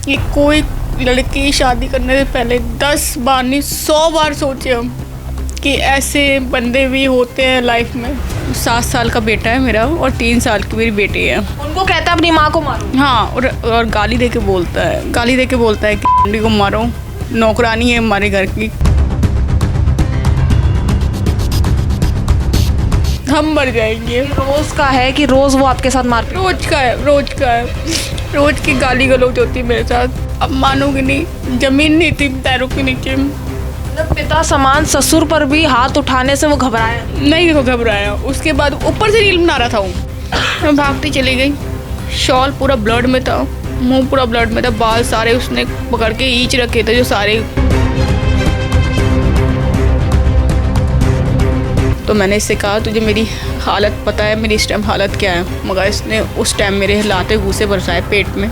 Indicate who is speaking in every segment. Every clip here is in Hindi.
Speaker 1: कि कोई लड़की शादी करने से पहले 10 बार नहीं 100 बार सोचे हम कि ऐसे बंदे भी होते हैं लाइफ में। 7 साल का बेटा है मेरा और 3 साल की मेरी बेटी है।
Speaker 2: उनको कहता है अपनी माँ को मारो।
Speaker 1: हाँ, और गाली दे के बोलता है कि बंदी को मारो, नौकरानी है हमारे घर की, हम मर जाएंगे।
Speaker 2: रोज का है कि रोज वो आपके साथ मार?
Speaker 1: रोज की गाली गलौज होती है मेरे साथ। अब मानोगे नहीं, जमीन नहीं थी पैरों के नीचे।
Speaker 2: मतलब पिता समान ससुर पर भी हाथ उठाने से वो घबराया
Speaker 1: नहीं? वो घबराया। उसके बाद ऊपर से रील बना रहा था वो। मैं भागती चली गई, शॉल पूरा ब्लड में था, मुंह पूरा ब्लड में था, बाल सारे उसने पकड़ के ईंच रखे थे जो सारे। तो मैंने इससे कहा तुझे मेरी हालत पता है, मेरी इस टाइम हालत क्या है, मगर इसने उस टाइम मेरे लाते घूसे बरसाए पेट में,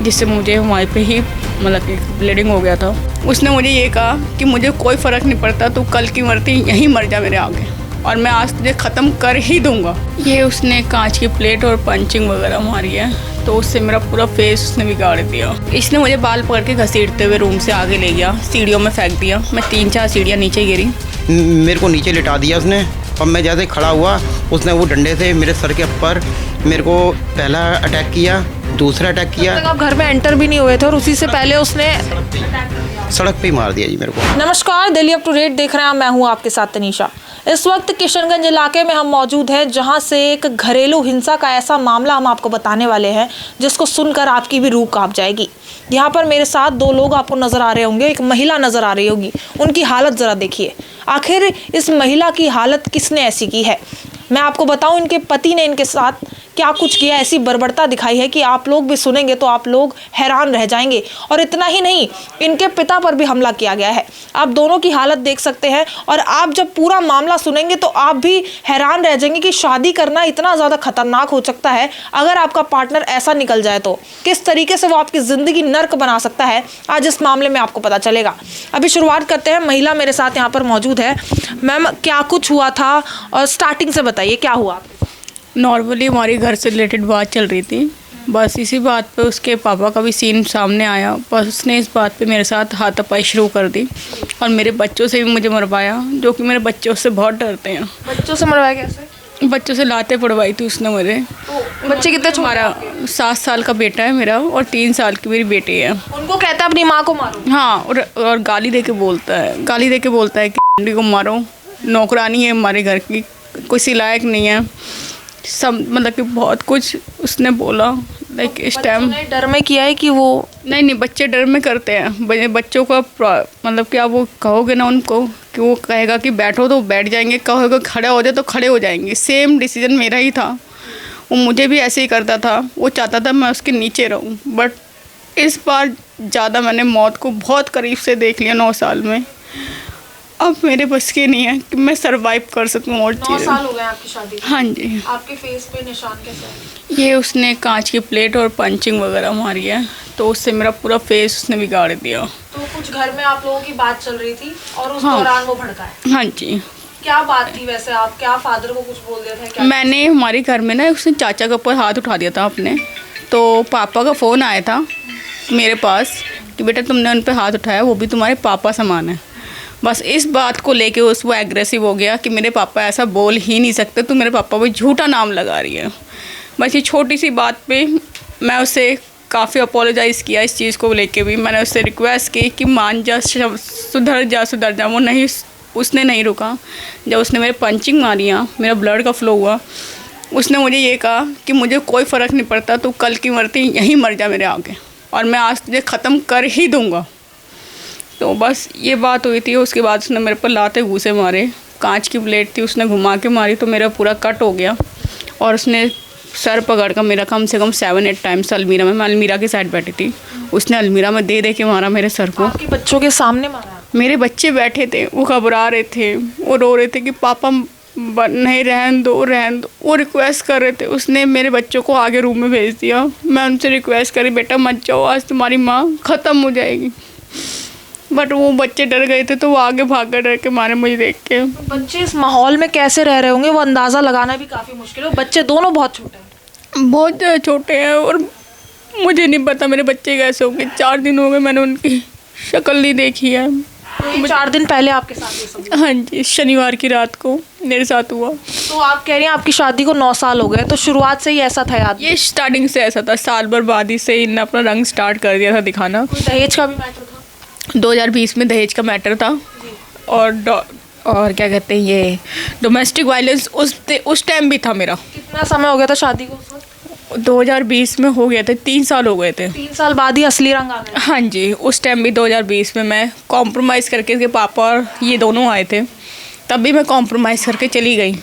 Speaker 1: जिससे मुझे वहीं पे ही मतलब कि ब्लीडिंग हो गया था। उसने मुझे ये कहा कि मुझे कोई फ़र्क नहीं पड़ता, तू कल की मरती यहीं मर जा मेरे आगे, और मैं आज तुझे ख़त्म कर ही दूँगा। ये उसने कांच की प्लेट और पंचिंग वगैरह मारी है, तो उससे मेरा पूरा फेस उसने बिगाड़ दिया। इसने मुझे बाल पकड़ के घसीटते हुए रूम से आगे ले गया, सीढ़ियों में फेंक दिया। मैं 3-4 सीढ़ियाँ नीचे गिरी।
Speaker 3: मेरे को नीचे लिटा दिया उसने, और मैं जैसे खड़ा हुआ उसने वो डंडे से मेरे सर के ऊपर मेरे को पहला अटैक किया, दूसरा अटैक किया।
Speaker 2: आप घर में एंटर भी नहीं हुए थे और उसी से पहले उसने
Speaker 3: सड़क पे ही मार दिया जी मेरे को।
Speaker 2: नमस्कार, दिल्ली अप टू डेट देख रहे हैं, मैं हूं आपके साथ तनीषा। इस वक्त किशनगंज इलाके में हम मौजूद हैं, जहां से एक घरेलू हिंसा का ऐसा मामला हम आपको बताने वाले हैं जिसको सुनकर आपकी भी रूह कांप जाएगी। यहाँ पर मेरे साथ 2 लोग आपको नजर आ रहे होंगे, एक महिला नजर आ रही होगी। उनकी हालत जरा देखिए, आखिर इस महिला की हालत किसने ऐसी की है। मैं आपको बताऊं, इनके पति ने इनके साथ क्या कुछ किया, ऐसी बर्बरता दिखाई है कि आप लोग भी सुनेंगे तो आप लोग हैरान रह जाएंगे। और इतना ही नहीं, इनके पिता पर भी हमला किया गया है। आप दोनों की हालत देख सकते हैं, और आप जब पूरा मामला सुनेंगे तो आप भी हैरान रह जाएंगे कि शादी करना इतना ज़्यादा खतरनाक हो सकता है। अगर आपका पार्टनर ऐसा निकल जाए तो किस तरीके से वो आपकी ज़िंदगी नर्क बना सकता है, आज इस मामले में आपको पता चलेगा। अभी शुरुआत करते हैं। महिला मेरे साथ यहाँ पर मौजूद है। मैम, क्या कुछ हुआ था और स्टार्टिंग से बताइए क्या हुआ?
Speaker 1: नॉर्मली हमारी घर से रिलेटेड बात चल रही थी, बस इसी बात पे उसके पापा का भी सीन सामने आया। बस उसने इस बात पे मेरे साथ हाथापाई शुरू कर दी, और मेरे बच्चों से भी मुझे मरवाया, जो कि मेरे बच्चे उससे बहुत डरते हैं।
Speaker 2: बच्चों से मरवाया कैसे?
Speaker 1: बच्चों से लाते पड़वाई थी उसने मुझे।
Speaker 2: बच्चे कितने?
Speaker 1: हमारा 7 साल का बेटा है मेरा और 3 साल की मेरी बेटी है।
Speaker 2: उनको कहता है अपनी माँ को मारो।
Speaker 1: हाँ, और गाली दे के बोलता है कि बंदी को मारो, नौकरानी है हमारे घर की, किसी लायक नहीं है, सब मतलब कि बहुत कुछ उसने बोला। लाइक इस टाइम
Speaker 2: डर में किया है कि वो
Speaker 1: नहीं, बच्चे डर में करते हैं। बच्चों का मतलब कि आप वो कहोगे ना उनको कि वो कहेगा कि बैठो तो बैठ जाएंगे, कहोगे खड़े हो जाए तो खड़े हो जाएंगे। सेम डिसीजन मेरा ही था, वो मुझे भी ऐसे ही करता था। वो चाहता था मैं उसके नीचे रहूं, बट इस बार ज़्यादा मैंने मौत को बहुत करीब से देख लिया 9 साल में। अब मेरे बस की नहीं है कि मैं सरवाइव कर सकूं और चीज़ें।
Speaker 2: 9 साल हो गए आपकी शादी को?
Speaker 1: हाँ जी।
Speaker 2: आपके फेस पे निशान कैसे है?
Speaker 1: ये उसने कांच की प्लेट और पंचिंग वगैरह मारी है, तो उससे मेरा पूरा फेस उसने बिगाड़ दिया।
Speaker 2: तो कुछ घर में आप लोगों की बात चल रही थी और उस दौरान वो भड़का है?
Speaker 1: हाँ जी।
Speaker 2: क्या बात थी वैसे? आप क्या फादर को कुछ बोल दिया था क्या?
Speaker 1: मैंने हमारे घर में ना उसने चाचा के ऊपर हाथ उठा दिया था अपने, तो पापा का फ़ोन आया था मेरे पास कि बेटा तुमने उन पर हाथ उठाया, वो भी तुम्हारे पापा समान है। बस इस बात को लेके वो एग्रेसिव हो गया कि मेरे पापा ऐसा बोल ही नहीं सकते, तू मेरे पापा को झूठा नाम लगा रही है। बस ये छोटी सी बात पे मैं उसे काफ़ी अपोलोजाइज़ किया। इस चीज़ को लेके भी मैंने उससे रिक्वेस्ट की कि मान जा, सुधर जा। वो नहीं, उसने नहीं रुका। जब उसने मेरे पंचिंग मारियाँ, मेरा ब्लड का फ्लो हुआ, उसने मुझे ये कहा कि मुझे कोई फ़र्क नहीं पड़ता, तू कल की मरती यहीं मर जा मेरे आगे, और मैं आज तुझे ख़त्म कर ही दूँगा। तो बस ये बात हुई थी। उसके बाद उसने मेरे पर लाते घूसे मारे। कांच की प्लेट थी, उसने घुमा के मारी तो मेरा पूरा कट हो गया, और उसने सर पकड़ कर मेरा कम से कम 7-8 टाइम्स अलमीरा में, मैं अलमीरा की साइड बैठी थी, उसने अलमीरा में दे के मारा मेरे सर को।
Speaker 2: आपके बच्चों के सामने मारा?
Speaker 1: मेरे बच्चे बैठे थे, वो घबरा रहे थे, वो रो रहे थे कि पापा नहीं, रहन दो। वो रिक्वेस्ट कर रहे थे। उसने मेरे बच्चों को आगे रूम में भेज दिया। मैं उनसे रिक्वेस्ट करी, बेटा मत जाओ, आज तुम्हारी माँ ख़त्म हो जाएगी, बट वो बच्चे डर गए थे, तो वो आगे भाग कर डर के मारे मुझे देख के।
Speaker 2: बच्चे इस माहौल में कैसे रह रहे होंगे, वो अंदाज़ा लगाना भी काफ़ी मुश्किल है। बच्चे दोनों बहुत छोटे हैं।
Speaker 1: बहुत छोटे हैं, और मुझे नहीं पता मेरे बच्चे कैसे होंगे। 4 दिन हो गए मैंने उनकी शक्ल नहीं देखी है।
Speaker 2: तो ये 4 दिन पहले आपके साथ ये सब हुआ?
Speaker 1: हाँ जी, शनिवार की रात को मेरे साथ हुआ।
Speaker 2: तो आप कह रही हैं आपकी शादी को 9 साल हो गए, तो शुरुआत से ही ऐसा था याद?
Speaker 1: ये स्टार्टिंग से ऐसा था, साल भर बाद ही से इन्होंने अपना रंग स्टार्ट कर दिया था दिखाना।
Speaker 2: कोई दहेज का भी मैटर था?
Speaker 1: 2020 में दहेज का मैटर था और क्या कहते हैं ये डोमेस्टिक वायलेंस उस टाइम भी था मेरा।
Speaker 2: कितना समय हो गया था शादी को उस वक्त?
Speaker 1: 2020 में हो गए थे, 3 साल हो गए थे।
Speaker 2: 3 साल बाद ही असली रंग आ गया?
Speaker 1: हाँ जी, उस टाइम भी 2020 में मैं कॉम्प्रोमाइज़ करके, इसके पापा और ये दोनों आए थे, तब भी मैं कॉम्प्रोमाइज़ करके चली गई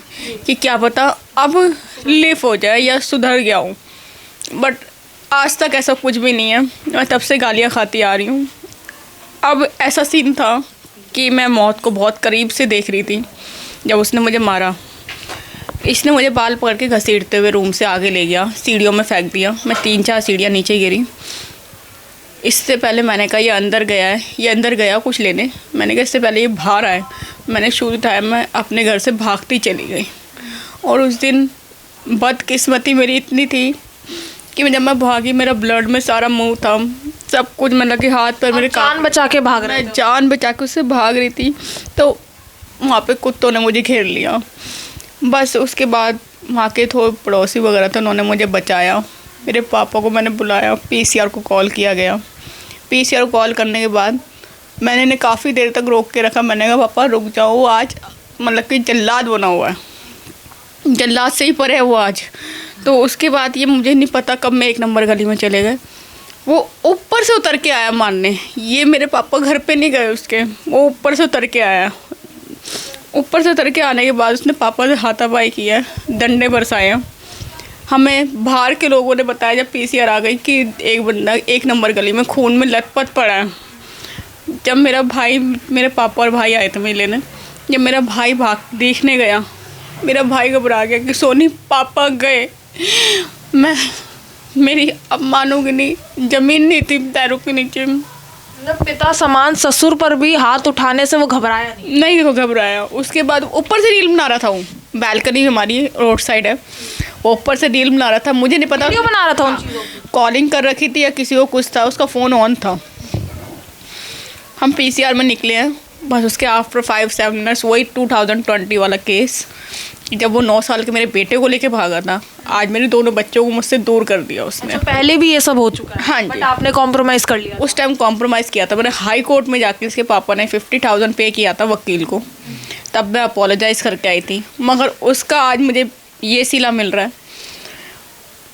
Speaker 1: कि क्या पता अब लिव हो जाए या सुधर गया हूँ। बट आज तक ऐसा कुछ भी नहीं है। मैं तब से गालियाँ खाती आ रही हूँ। अब ऐसा सीन था कि मैं मौत को बहुत करीब से देख रही थी जब उसने मुझे मारा। इसने मुझे बाल पकड़ के घसीटते हुए रूम से आगे ले गया, सीढ़ियों में फेंक दिया। मैं 3-4 सीढ़ियाँ नीचे गिरी। इससे पहले मैंने कहा ये अंदर गया है, ये अंदर गया कुछ लेने। मैंने कहा इससे पहले ये बाहर आए। मैंने शूज उठाया, मैं अपने घर से भागती चली गई। और उस दिन बदकिस्मती मेरी इतनी थी कि जब मैं भागी मेरा ब्लड में सारा मुंह था, सब कुछ, मतलब कि हाथ पर मेरे
Speaker 2: जान बचा के भाग रहे
Speaker 1: मैं जान बचा के उससे भाग रही थी, तो वहाँ पे कुत्तों ने मुझे घेर लिया। बस उसके बाद वहाँ के थोड़े पड़ोसी वगैरह थे, उन्होंने मुझे बचाया। मेरे पापा को मैंने बुलाया, पीसीआर को कॉल किया गया। पीसीआर को कॉल करने के बाद मैंने इन्हें काफ़ी देर तक रोक के रखा। मैंने कहा पापा रुक जाओ, वो आज मतलब कि जल्लाद बना हुआ है, जल्लाद से ही परे है वो आज। तो उसके बाद ये मुझे नहीं पता कब मैं 1 नंबर गली में चले गए। वो ऊपर से उतर के आया मारने। ये मेरे पापा घर पे नहीं गए उसके, वो ऊपर से उतर के आया। ऊपर से उतर के आने के बाद उसने पापा से हाथापाई किया, डंडे बरसाए। हमें बाहर के लोगों ने बताया जब पीसीआर आ गई कि एक बंदा 1 नंबर गली में खून में लथपथ पड़ा है। जब मेरे पापा और भाई आए थे मेरे लेने, जब मेरा भाई भाग देखने गया, मेरा भाई घबरा गया कि सोनी पापा गए। मेरी अब मानोगे नहीं, ज़मीन नहीं थी पैरों के नीचे।
Speaker 2: मतलब पिता समान ससुर पर भी हाथ उठाने से वो घबराया नहीं?
Speaker 1: वो घबराया। उसके बाद ऊपर से रील बना रहा था। वो बैल्कनी हमारी रोड साइड है, वो ऊपर से रील बना रहा था। मुझे नहीं पता
Speaker 2: वीडियो बना रहा था उन चीज़ों की?
Speaker 1: कॉलिंग कर रखी थी या किसी को कुछ था, उसका फ़ोन ऑन था। हम पीसीआर में निकले हैं बस। उसके आफ्टर 5-7 मिनट्स वही 2020 वाला केस, जब वो 9 साल के मेरे बेटे को लेके भागा था। आज मेरे दोनों बच्चों को मुझसे दूर कर दिया उसने।
Speaker 2: अच्छा, पहले भी ये सब हो चुका है?
Speaker 1: हाँ जी।
Speaker 2: बट आपने कॉम्प्रोमाइज़ कर लिया?
Speaker 1: उस टाइम कॉम्प्रोमाइज़ किया था मैंने हाई कोर्ट में जाके। उसके पापा ने 50,000 पे किया था वकील को, तब मैं अपोलोजाइज़ करके आई थी। मगर उसका आज मुझे ये सिला मिल रहा है।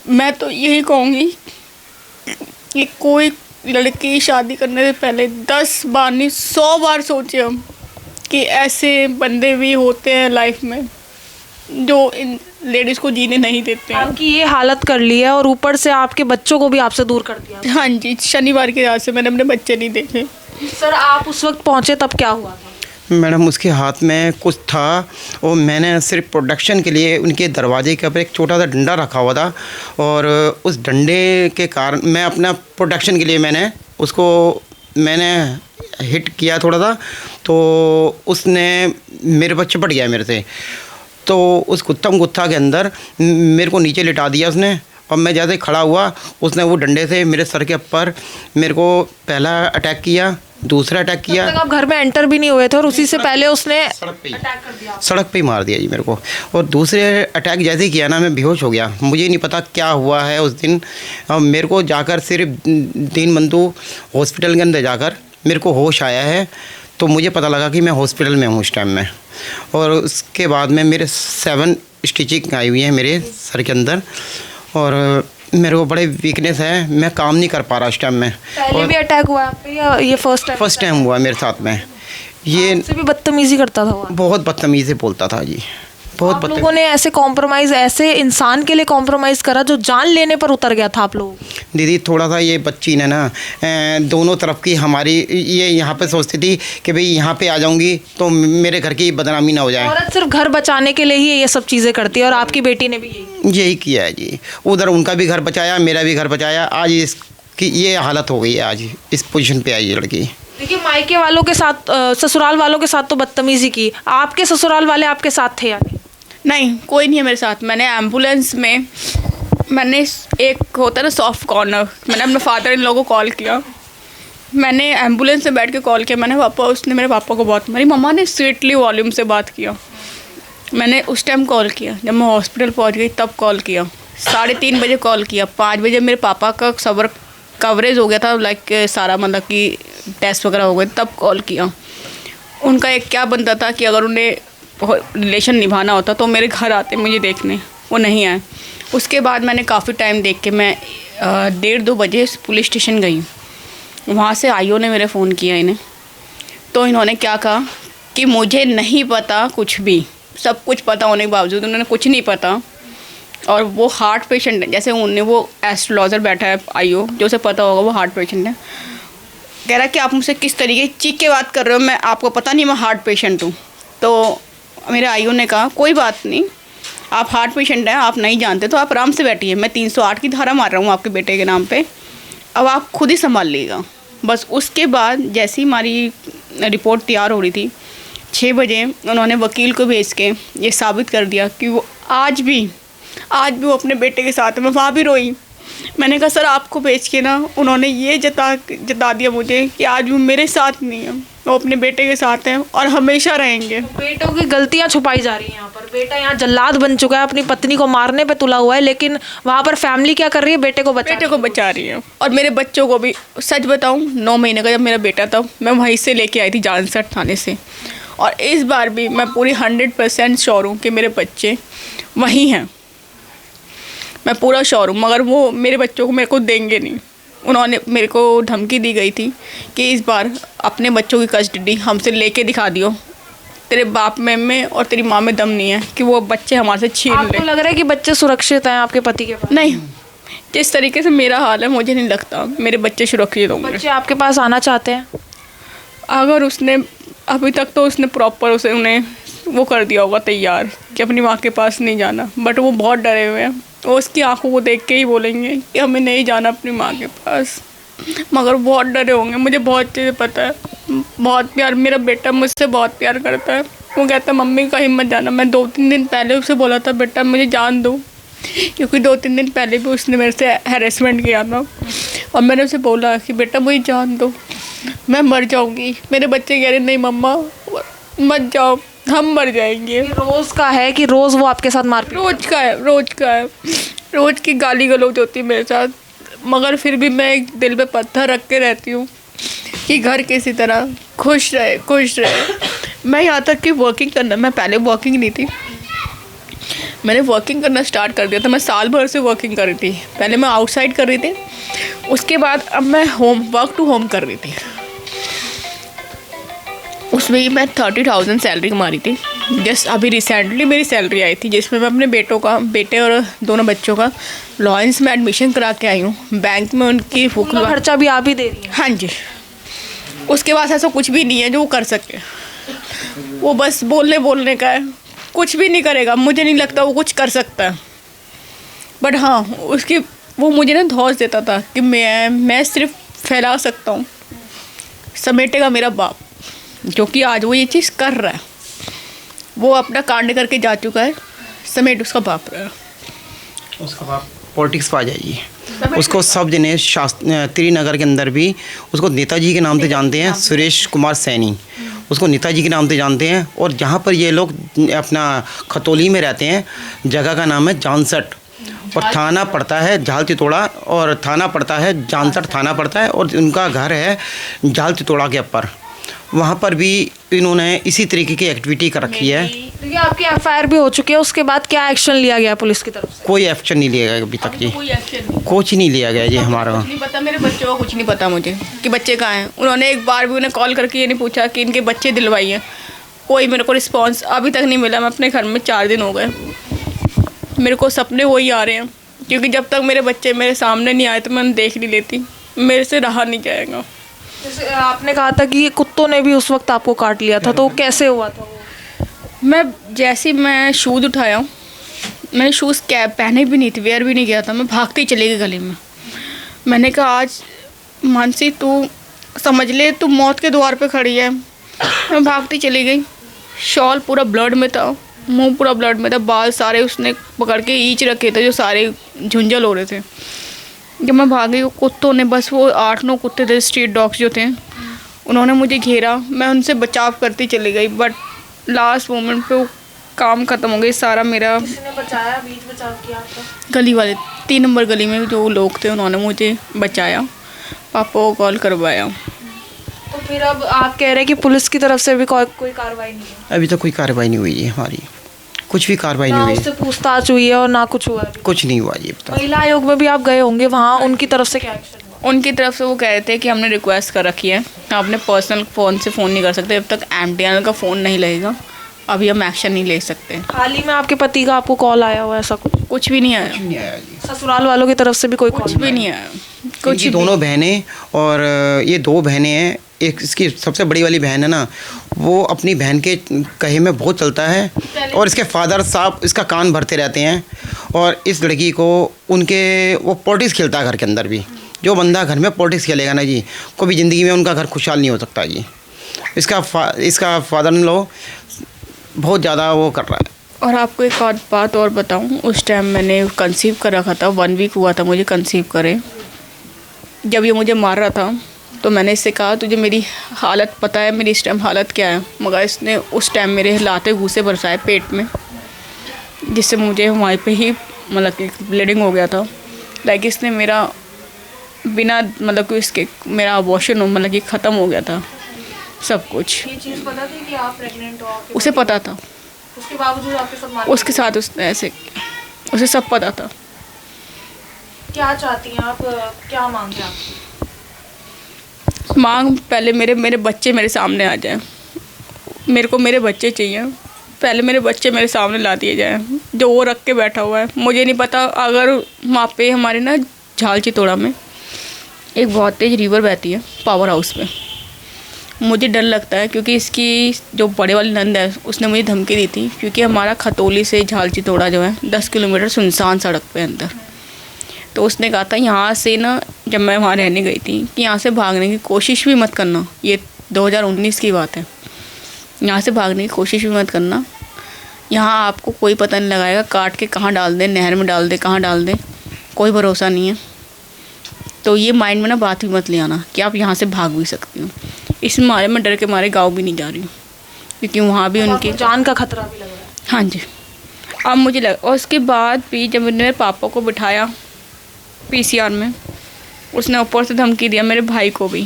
Speaker 1: मैं तो यही कहूँगी कि कोई लड़की शादी करने से पहले 10 बार नहीं 100 बार सोचे हम कि ऐसे बंदे भी होते हैं लाइफ में जो इन लेडीज़ को जीने नहीं देते हैं।
Speaker 2: आपकी ये हालत कर ली है और ऊपर से आपके बच्चों को भी आपसे दूर कर दिया?
Speaker 1: हाँ जी, शनिवार की रात से मैंने अपने बच्चे नहीं देखे।
Speaker 2: सर आप उस वक्त पहुँचे तब क्या हुआ था?
Speaker 3: मैडम उसके हाथ में कुछ था और मैंने सिर्फ प्रोटेक्शन के लिए उनके दरवाजे के ऊपर एक छोटा सा डंडा रखा हुआ था, और उस डंडे के कारण मैं अपना प्रोटेक्शन के लिए मैंने हिट किया थोड़ा सा, तो उसने मेरे पर चिपट गया मेरे से। तो उस गुत्था के अंदर मेरे को नीचे लिटा दिया उसने, और मैं जैसे खड़ा हुआ उसने वो डंडे से मेरे सर के ऊपर मेरे को पहला अटैक किया, दूसरा अटैक किया।
Speaker 2: तब तक आप घर में एंटर भी नहीं हुए थे और उसी से पहले उसने
Speaker 3: सड़क पे ही मार दिया जी मेरे को। और दूसरे अटैक जैसे ही किया ना, मैं बेहोश हो गया। मुझे नहीं पता क्या हुआ है उस दिन। मेरे को जाकर सिर्फ दीनबंधु हॉस्पिटल के अंदर जाकर मेरे को होश आया है, तो मुझे पता लगा कि मैं हॉस्पिटल में हूँ उस टाइम में। और उसके बाद में मेरे 7 स्टिचिंग आई हुई है मेरे सर के अंदर, और मेरे को बड़े वीकनेस है, मैं काम नहीं कर पा रहा उस टाइम में।
Speaker 2: पहले भी अटैक हुआ आप पे या ये फर्स्ट
Speaker 3: टाइम हुआ मेरे साथ में। ये
Speaker 2: से भी बदतमीजी करता था वो?
Speaker 3: बहुत बदतमीजी बोलता था जी, बहुत
Speaker 2: आप लोगों ने ऐसे कॉम्प्रोमाइज़, ऐसे इंसान के लिए कॉम्प्रोमाइज़ करा जो जान लेने पर उतर गया था आप लोग?
Speaker 3: दीदी थोड़ा सा ये बच्ची ने ना दोनों तरफ की हमारी ये यहाँ पे सोचती थी कि भाई यहाँ पे आ जाऊँगी तो मेरे घर की बदनामी ना हो जाए।
Speaker 2: औरत सिर्फ घर बचाने के लिए ही ये सब चीज़ें करती है और आपकी बेटी ने भी
Speaker 3: यही किया है जी। उधर उनका भी घर बचाया, मेरा भी घर बचाया। आज इसकी ये हालत हो गई है, आज इस पोजीशन पे आई है लड़की।
Speaker 2: देखिए, मायके वालों के साथ, ससुराल वालों के साथ तो बदतमीजी की, आपके ससुराल वाले आपके साथ थे या नहीं?
Speaker 1: नहीं, कोई नहीं है मेरे साथ। मैंने एम्बुलेंस में मैंने एक होता है ना सॉफ्ट कॉर्नर, मैंने अपने फादर इन लोगों को कॉल किया, मैंने एम्बुलेंस में बैठ के कॉल किया, मैंने उसने मेरे पापा को बहुत, मेरी मम्मा ने स्वीटली वॉल्यूम से बात किया। मैंने उस टाइम कॉल किया जब मैं हॉस्पिटल पहुंच गई, तब कॉल किया। 3:30 बजे कॉल किया, 5 बजे मेरे पापा का सबर कवरेज हो गया था, लाइक सारा मतलब कि टेस्ट वगैरह हो गए, तब कॉल किया। उनका एक क्या बनता था कि अगर उन्हें रिलेशन निभाना होता तो मेरे घर आते मुझे देखने, वो नहीं आए। उसके बाद मैंने काफ़ी टाइम देख के मैं 1:30-2 बजे पुलिस स्टेशन गई। वहाँ से आईओ ने मेरे फ़ोन किया इन्हें, तो इन्होंने क्या कहा कि मुझे नहीं पता कुछ भी, सब कुछ पता होने के बावजूद उन्होंने कुछ नहीं पता। और वो हार्ट पेशेंट है, जैसे उन्हें वो एस्ट्रोलॉजर बैठा है आईओ, जो उसे पता होगा वो हार्ट पेशेंट है। कह रहा कि आप मुझसे किस तरीके चीख के बात कर रहे हो, मैं आपको पता नहीं मैं हार्ट पेशेंट हूँ। तो मेरे आईओ ने कहा कोई बात नहीं, आप हार्ट पेशेंट हैं, आप नहीं जानते तो आप आराम से बैठिए, मैं 308 की धारा मार रहा हूँ आपके बेटे के नाम पे, अब आप खुद ही संभाल लीजिएगा। बस उसके बाद जैसे ही हमारी रिपोर्ट तैयार हो रही थी, 6 बजे उन्होंने वकील को भेज के ये साबित कर दिया कि वो आज भी वो अपने बेटे के साथ है। मैं वहाँ भी रोई, मैंने कहा सर आपको भेज के ना उन्होंने ये जता दिया मुझे कि आज वो मेरे साथ नहीं है, वो अपने बेटे के साथ हैं और हमेशा रहेंगे।
Speaker 2: बेटों की गलतियां छुपाई जा रही हैं यहाँ पर। बेटा यहाँ जल्लाद बन चुका है, अपनी पत्नी को मारने पे तुला हुआ है, लेकिन वहाँ पर फैमिली क्या कर रही है, बेटे को बचा रही है। और मेरे बच्चों को भी, सच बताऊँ 9 महीने का जब मेरा बेटा था, मैं वहीं से लेके आई थी जानसठ थाने से, और इस बार भी मैं पूरी 100% श्योर हूँ कि मेरे बच्चे वहीं हैं, मैं पूरा श्योर हूँ। मगर वो मेरे बच्चों को मेरे को देंगे नहीं। उन्होंने मेरे को धमकी दी गई थी कि इस बार अपने बच्चों की कस्टडी हमसे लेके दिखा दियो, तेरे बाप में और तेरी माँ में दम नहीं है कि वो बच्चे हमारे से छीन ले। आपको लग रहा है कि बच्चे सुरक्षित हैं आपके पति के पास?
Speaker 1: नहीं, जिस तरीके से मेरा हाल है मुझे नहीं लगता मेरे बच्चे सुरक्षित होंगे।
Speaker 2: बच्चे आपके पास आना चाहते हैं?
Speaker 1: अगर उसने अभी तक तो उसने प्रॉपर उन्हें वो कर दिया होगा तैयार कि अपनी माँ के पास नहीं जाना, बट वो बहुत डरे हुए हैं। वो उसकी आंखों को देख के ही बोलेंगे कि हमें नहीं जाना अपनी माँ के पास, मगर बहुत डरे होंगे। मुझे बहुत चीज़ें पता है, बहुत प्यार, मेरा बेटा मुझसे बहुत प्यार करता है। वो कहता है मम्मी का हिम्मत जाना। मैं 2-3 दिन पहले उसे बोला था बेटा मुझे जान दो, क्योंकि 2-3 दिन पहले भी उसने मेरे से हैरेसमेंट किया था, और मैंने उसे बोला कि बेटा मुझे जान दो, मैं मर जाऊँगी। मेरे बच्चे कह रहे नहीं मम्मा मत जाओ, हम मर जाएंगे।
Speaker 2: रोज़ का है कि रोज़ वो आपके साथ मारपीट?
Speaker 1: रोज़ का है, रोज़ की गाली गलौज होती है मेरे साथ, मगर फिर भी मैं एक दिल पे पत्थर रख के रहती हूँ कि घर किसी तरह खुश रहे। मैं यहाँ तक कि वर्किंग करना, मैं पहले वर्किंग नहीं थी, मैंने वर्किंग करना स्टार्ट कर दिया था। मैं साल भर से वर्किंग कर रही थी, पहले मैं आउटसाइड कर रही थी, उसके बाद अब मैं वर्क टू होम कर रही थी। उसमें ही मैं 30,000 सैलरी कमा रही थी। जस्ट अभी रिसेंटली मेरी सैलरी आई थी, जिसमें मैं अपने बेटे और दोनों बच्चों का लॉयंस में एडमिशन करा के आई हूँ। बैंक में उनकी
Speaker 2: खर्चा भी आप ही दे रही हैं?
Speaker 1: हाँ जी। उसके पास ऐसा कुछ भी नहीं है जो वो कर सके, वो बस बोलने का है, कुछ भी नहीं करेगा। मुझे नहीं लगता वो कुछ कर सकता है, बट हाँ वो मुझे ना धौस देता था कि मैं सिर्फ फैला सकता हूँ, समेटेगा मेरा बाप, जो कि आज वो ये चीज़ कर रहा है। वो अपना कांड करके जा चुका है, समेट उसका बाप रहा है।
Speaker 3: उसका बाप पॉलिटिक्स पर आ जाइए, उसको सब जने त्रिनगर के अंदर भी उसको नेताजी के नाम से जानते हैं, सुरेश कुमार सैनी, उसको नेताजी के नाम से जानते हैं। और जहाँ पर ये लोग अपना खतौली में रहते हैं, जगह का नाम है जानसठ, और थाना पड़ता है झाल चितोड़ा, और थाना पड़ता है जानसठ थाना पड़ता है, और उनका घर है झाल चितोड़ा के ऊपर। वहाँ पर भी इन्होंने इसी तरीके की एक्टिविटी कर रखी है।
Speaker 2: देखिए आपकी एफआईआर भी हो चुकी है, उसके बाद क्या एक्शन लिया गया पुलिस की तरफ से?
Speaker 3: कोई एक्शन नहीं लिया गया अभी तक जी,
Speaker 1: कोई एक्शन नहीं,
Speaker 3: कुछ नहीं लिया गया जी। हमारा
Speaker 1: कुछ नहीं पता, मेरे बच्चों को कुछ नहीं पता मुझे कि बच्चे कहाँ हैं। उन्होंने एक बार भी उन्हें कॉल करके ये नहीं पूछा कि इनके बच्चे दिलवाइए, कोई मेरे को रिस्पॉन्स अभी तक नहीं मिला। मैं अपने घर में 4 दिन हो गए, मेरे को सपने वही आ रहे हैं, क्योंकि जब तक मेरे बच्चे मेरे सामने नहीं आए तो मैं देख नहीं लेती, मेरे से रहा नहीं जाएगा।
Speaker 2: जैसे आपने कहा था कि कुत्तों ने भी उस वक्त आपको काट लिया था, तो कैसे हुआ था वो?
Speaker 1: मैं शूज़ उठाया, मैंने शूज़ कैप पहने भी नहीं थे, वेयर भी नहीं किया था, मैं भागती चली गई गली में। मैंने कहा आज मानसी तू समझ ले, तू मौत के द्वार पे खड़ी है। मैं भागती चली गई, शॉल पूरा ब्लड में था, मुंह पूरा ब्लड में था, बाल सारे उसने पकड़ के ईंच रखे थे जो सारे झुंझल हो रहे थे। जब मैं भागी, कुत्तों ने, बस वो 8-9 कुत्ते थे, स्ट्रीट डॉग्स जो थे, उन्होंने मुझे घेरा। मैं उनसे बचाव करती चली गई, बट लास्ट मोमेंट पे वो काम ख़त्म हो गई सारा मेरा।
Speaker 2: किसने बचाया, बीच बचाव किया आपका?
Speaker 1: गली वाले 3 नंबर गली में जो लोग थे उन्होंने मुझे बचाया, पापा को कॉल करवाया।
Speaker 2: तो फिर अब आप कह रहे हैं कि पुलिस की तरफ से भी कोई कार्रवाई नहीं है?
Speaker 3: अभी तक कोई कार्रवाई नहीं हुई है हमारी, कुछ भी कार्रवाई नहीं
Speaker 2: ना
Speaker 3: हुई
Speaker 2: उससे
Speaker 3: है,
Speaker 2: पूछताछ हुई है और ना कुछ हुआ है?
Speaker 3: कुछ नहीं हुआ जी अब तक।
Speaker 2: महिला आयोग में भी आप गए होंगे, वहाँ उनकी तरफ से क्या एक्शन हुआ?
Speaker 1: उनकी तरफ से वो कह रहे थे कि हमने रिक्वेस्ट कर रखी है, आप अपने पर्सनल फ़ोन से फ़ोन नहीं कर सकते, जब तक MTNL का फ़ोन नहीं लगेगा अभी हम एक्शन नहीं ले सकते।
Speaker 2: हाल ही में आपके पति का आपको कॉल आया हुआ, ऐसा कुछ
Speaker 1: भी नहीं आया,
Speaker 3: नहीं आया जी,
Speaker 2: ससुराल वालों की तरफ से भी कोई कॉल?
Speaker 1: कुछ भी नहीं आया, कुछ
Speaker 3: इनकी
Speaker 1: भी।
Speaker 3: दोनों बहनें, और ये 2 बहनें हैं, एक इसकी सबसे बड़ी वाली बहन है ना, वो अपनी बहन के कहे में बहुत चलता है, और इसके फादर साहब इसका कान भरते रहते हैं। और इस लड़की को उनके, वो पॉलिटिक्स खेलता है घर के अंदर भी। जो बंदा घर में पॉलिटिक्स खेलेगा ना जी, कभी ज़िंदगी में उनका घर खुशहाल नहीं हो सकता जी। इसका फादर इन लो बहुत ज़्यादा वो कर रहा है।
Speaker 1: और आपको एक और बात और बताऊं, उस टाइम मैंने कंसीव कर रखा था, 1 वीक हुआ था मुझे कंसीव करे। जब ये मुझे मार रहा था तो मैंने इससे कहा तुझे मेरी हालत पता है, मेरी इस टाइम हालत क्या है, मगर इसने उस टाइम मेरे लाते घूसे बरसाए पेट में, जिससे मुझे वहीं पे ही मतलब कि ब्लीडिंग हो गया था। लाइक इसने मेरा बिना मतलब कि इसके मेरा अबॉर्शन मतलब कि ख़त्म हो गया था सब कुछ।
Speaker 2: ये चीज़ पता थी कि आप प्रेग्नेंट हो?
Speaker 1: उसे पता था,
Speaker 2: उसके बावजूद आपके साथ मार?
Speaker 1: उसके साथ उसने ऐसे, उसे सब पता था।
Speaker 2: क्या चाहती हैं आप, क्या मांग रहे हैं आप?
Speaker 1: मांग पहले मेरे बच्चे मेरे सामने आ जाएं, मेरे को मेरे बच्चे चाहिए, पहले मेरे बच्चे मेरे सामने ला दिए जाएं, जो वो रख के बैठा हुआ है। मुझे नहीं पता, अगर वहाँ पे हमारे ना झाल चितौड़ा में एक बहुत तेज़ रिवर बहती है पावर हाउस में, मुझे डर लगता है क्योंकि इसकी जो बड़े वाली नंद है उसने मुझे धमकी दी थी, क्योंकि हमारा खतौली से झाल चितौड़ा जो है 10 किलोमीटर सुनसान सड़क पे अंदर। तो उसने कहा था यहाँ से ना, जब मैं वहाँ रहने गई थी, कि यहाँ से भागने की कोशिश भी मत करना, ये 2019 की बात है, यहाँ से भागने की कोशिश भी मत करना, यहाँ आपको कोई पता नहीं लगाएगा, काट के कहाँ डाल दें, नहर में डाल दे, कहाँ डाल दें, कोई भरोसा नहीं है। तो ये माइंड में ना बात भी मत ले आना कि आप यहाँ से भाग भी सकती हो। इस मारे मैं डर के मारे गाँव भी नहीं जा रही हूँ, क्योंकि वहाँ भी उनकी
Speaker 2: जान का खतरा भी लग रहा है।
Speaker 1: हाँ जी, अब मुझे लगा। और उसके बाद भी जब मैंने पापा को बिठाया PCR में, उसने ऊपर से धमकी दिया मेरे भाई को भी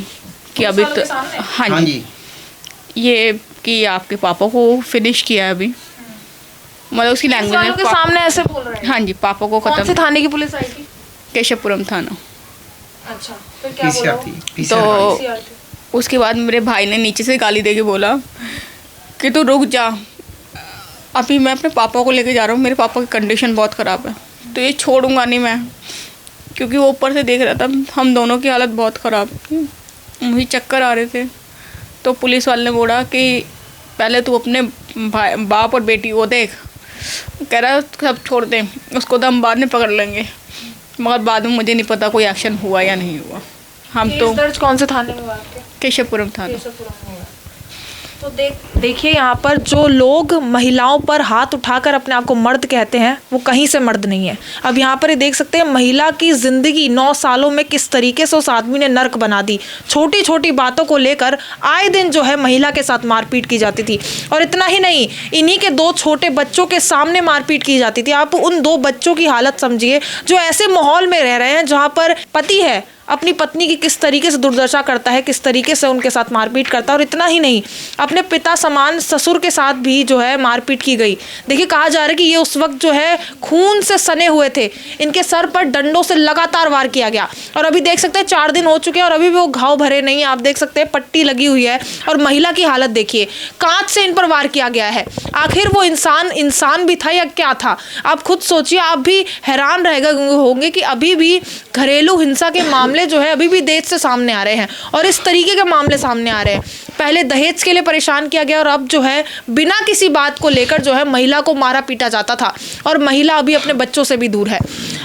Speaker 1: कि अभी तो हाँ जी, ये कि आपके पापा को फिनिश किया है अभी, मतलब उसकी लैंग्वेज में
Speaker 2: के सामने ऐसे बोल रहे हैं?
Speaker 1: हाँ जी, पापा को
Speaker 2: कौन से
Speaker 1: खत्म।
Speaker 2: थाने की पुलिस आई थी?
Speaker 1: केशवपुरम थाना।
Speaker 2: अच्छा, फिर क्या बोला वो?
Speaker 1: तो उसके बाद मेरे भाई ने नीचे से गाली दे के बोला कि तू रुक जा, अभी मैं अपने पापा को लेके जा रहा हूँ, मेरे पापा की कंडीशन बहुत ख़राब है, तो ये छोड़ूंगा नहीं मैं, क्योंकि वो ऊपर से देख रहा था हम दोनों की हालत बहुत ख़राब थी, मुझे चक्कर आ रहे थे। तो पुलिस वाले ने बोला कि पहले तू अपने भाई बाप और बेटी को देख, कह रहा है सब छोड़ दें उसको, तो हम बाद में पकड़ लेंगे, मगर बाद में मुझे नहीं पता कोई एक्शन हुआ या नहीं हुआ। हम तो
Speaker 2: दर्ज कौन से थाने में हुआ आपके?
Speaker 1: केशवपुरम थाना।
Speaker 2: तो देखिए यहाँ पर जो लोग महिलाओं पर हाथ उठाकर अपने आप को मर्द कहते हैं, वो कहीं से मर्द नहीं है। अब यहाँ पर ये देख सकते हैं महिला की ज़िंदगी 9 सालों में किस तरीके से उस आदमी ने नर्क बना दी। छोटी छोटी बातों को लेकर आए दिन जो है महिला के साथ मारपीट की जाती थी, और इतना ही नहीं, इन्हीं के 2 छोटे बच्चों के सामने मारपीट की जाती थी। आप उन 2 बच्चों की हालत समझिए जो ऐसे माहौल में रह रहे हैं जहाँ पर पति है, अपनी पत्नी की किस तरीके से दुर्दशा करता है, किस तरीके से उनके साथ मारपीट करता है। और इतना ही नहीं, अपने पिता समान ससुर के साथ भी जो है मारपीट की गई। देखिए, कहा जा रहा है कि ये उस वक्त जो है खून से सने हुए थे, इनके सर पर डंडों से लगातार वार किया गया। और अभी देख सकते हैं 4 दिन हो चुके हैं और अभी भी वो घाव भरे नहीं। आप देख सकते हैं पट्टी लगी हुई है, और महिला की हालत देखिए, कांच से इन पर वार किया गया है। आखिर वो इंसान भी था या क्या था? आप खुद सोचिए, आप भी हैरान रहेगा होंगे कि अभी भी घरेलू हिंसा के मामले मामले जो है अभी भी देश से सामने आ रहे हैं और इस तरीके के मामले सामने आ रहे हैं। पहले दहेज के लिए परेशान किया गया और अब जो है बिना किसी बात को लेकर जो है महिला को मारा पीटा जाता था और महिला अभी अपने बच्चों से भी दूर है।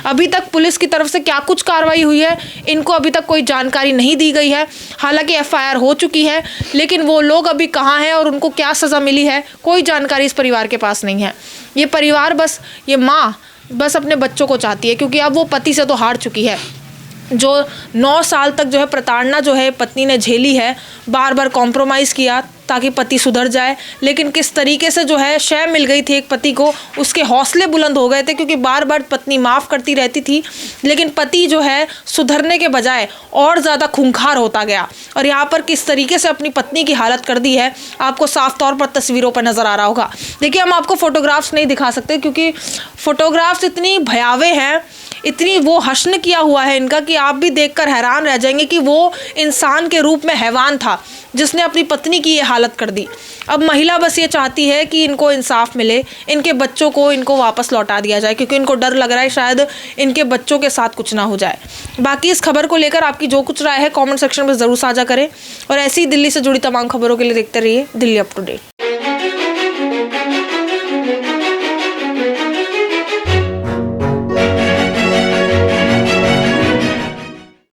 Speaker 2: अभी तक पुलिस की तरफ से क्या कुछ कार्रवाई हुई है, इनको अभी तक कोई जानकारी नहीं दी गई है। हालांकि एफआईआर हो चुकी है, लेकिन वो लोग अभी कहाँ हैं और उनको क्या सज़ा मिली है, कोई जानकारी इस परिवार के पास नहीं है। ये परिवार बस, ये माँ बस अपने बच्चों को चाहती है, क्योंकि अब वो पति से तो हार चुकी है। जो 9 साल तक जो है प्रताड़ना जो है पत्नी ने झेली है, बार बार कॉम्प्रोमाइज़ किया ताकि पति सुधर जाए, लेकिन किस तरीके से जो है शय मिल गई थी एक पति को, उसके हौसले बुलंद हो गए थे, क्योंकि बार बार पत्नी माफ़ करती रहती थी, लेकिन पति जो है सुधरने के बजाय और ज़्यादा खूंखार होता गया। और यहाँ पर किस तरीके से अपनी पत्नी की हालत कर दी है आपको साफ तौर पर तस्वीरों पर नज़र आ रहा होगा। देखिए, हम आपको फ़ोटोग्राफ्स नहीं दिखा सकते क्योंकि फ़ोटोग्राफ्स इतनी भयावह हैं, इतनी वो हश्न किया हुआ है इनका कि आप भी देखकर हैरान रह जाएंगे कि वो इंसान के रूप में हैवान था जिसने अपनी पत्नी की ये हालत कर दी। अब महिला बस ये चाहती है कि इनको इंसाफ मिले, इनके बच्चों को इनको वापस लौटा दिया जाए, क्योंकि इनको डर लग रहा है शायद इनके बच्चों के साथ कुछ ना हो जाए। बाकी इस खबर को लेकर आपकी जो कुछ राय है कमेंट सेक्शन में ज़रूर साझा करें और ऐसी ही दिल्ली से जुड़ी तमाम खबरों के लिए देखते रहिए दिल्ली अप टू डेट।